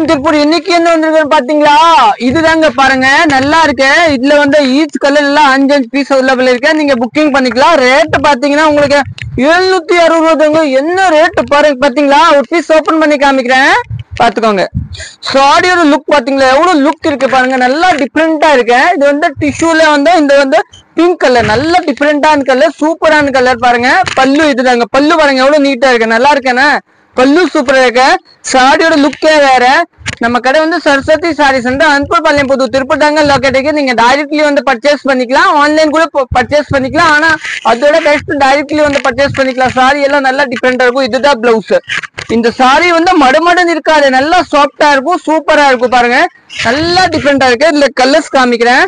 வணக்கம் திருப்பூர். இன்னைக்கு என்ன வந்திருக்குன்னு பாத்தீங்களா? இதுதாங்க பாருங்க, நல்லா இருக்கு. இதுல வந்து ஈச் கலர் எல்லாம் 5 பீஸ் அவைலபிள் இருக்கு. நீங்க புக்கிங் பண்ணிக்கலாம். ரேட் பாத்தீங்கன்னா உங்களுக்கு 760. என்ன ரேட் பாருங்க, பாத்தீங்களா? ஒரு பீஸ் ஓபன் பண்ணி காமிக்கிறேன், பாத்துக்கோங்க. சாரியோட லுக் பாத்தீங்களா, எவ்வளவு லுக் இருக்கு பாருங்க. நல்லா டிஃப்ரெண்டா இருக்கு. இது வந்து டிஷ்யூல வந்து இந்த வந்து பிங்க் கலர், நல்ல டிஃப்ரெண்டான கலர், சூப்பரான கலர் பாருங்க. பல்லு இதுதாங்க, பல்லு பாருங்க எவ்வளவு நீட்டா இருக்கு, நல்லா இருக்கேன்னா. பல்லு சூப்பரா இருக்கு. சாரியோட லுக்கே வேற. நம்ம கடை வந்து சரஸ்வதி சாரி சென்டர், அன்புபாளையம், புது திருப்பூர் தாங்க லொக்கேட்டுக்கு. நீங்க டைரக்ட்லி வந்து பர்ச்சேஸ் பண்ணிக்கலாம், ஆன்லைன் கூட பர்ச்சேஸ் பண்ணிக்கலாம். ஆனா அதோட பெஸ்ட் டைரக்ட்லி வந்து பர்ச்சேஸ் பண்ணிக்கலாம். சாரி எல்லாம் நல்லா டிஃப்ரெண்டா இருக்கும். இதுதான் பிளவுஸ். இந்த சாரி வந்து மடுமடன் இருக்காது, நல்லா சாஃப்டா இருக்கும், சூப்பரா இருக்கும் பாருங்க. நல்லா டிஃப்ரெண்டா இருக்கு. இதுல கலர்ஸ் காமிக்கிறேன்.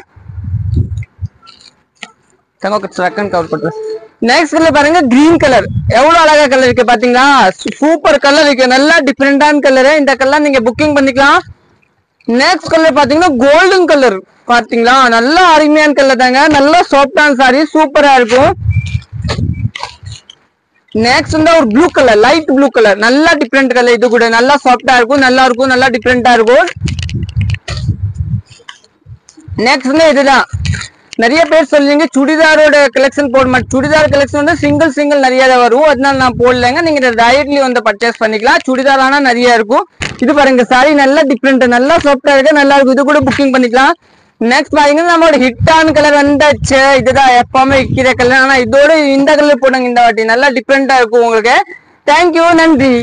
நெக்ஸ்ட் கலர் பாருங்க, கிரீன் கலர். எவ்வளவு அழகா கலர் இருக்கு பாத்தீங்களா? சூப்பர் கலர் இருக்கு, நல்லா டிஃப்ரெண்டான கலர். இந்த கலர் நீங்க புக்கிங் பண்ணிக்கலாம். நெக்ஸ்ட் கலர் பாத்தீங்கன்னா கோல்டன் கலர். பாத்தீங்களா, நல்லா அருமையான கலர் தாங்க, நல்லா சாஃப்டான சாரி, சூப்பரா இருக்கும். நெக்ஸ்ட் வந்து ஒரு blue colour, light blue colour, நல்லா டிஃப்ரெண்ட் கலர். இது கூட நல்லா சாஃப்டா இருக்கும், நல்லா இருக்கும், நல்லா டிஃப்ரெண்டா இருக்கும். நெக்ஸ்ட் வந்து இதுதான், நிறைய பேர் சொல்லுவீங்க சுடிதாரோட கலெக்ஷன் போட மாட்டேன். சுடிதார் கலெக்ஷன் வந்து சிங்கிள் நிறைய தான் வரும், அதனால நான் போடலைங்க. நீங்க டைரக்ட்லி வந்து பர்ச்சேஸ் பண்ணிக்கலாம். சுடிதார் ஆனா நிறைய இருக்கும். இது பாருங்க, சாரி நல்லா டிஃப்ரெண்ட், நல்லா சாஃப்டா இருக்கு, நல்லா இருக்கும். இது கூட புக்கிங் பண்ணிக்கலாம். நெக்ஸ்ட் பாத்தீங்கன்னா நம்மளோட ஹிட்டான கலர் வந்தாச்சு. இதுதான் எப்பவுமே விற்கிற கலர், ஆனா இதோட இந்த கலர் போடுங்க இந்த வாட்டி, நல்லா டிஃப்ரெண்டா இருக்கும் உங்களுக்கு. தேங்க்யூ, நன்றி.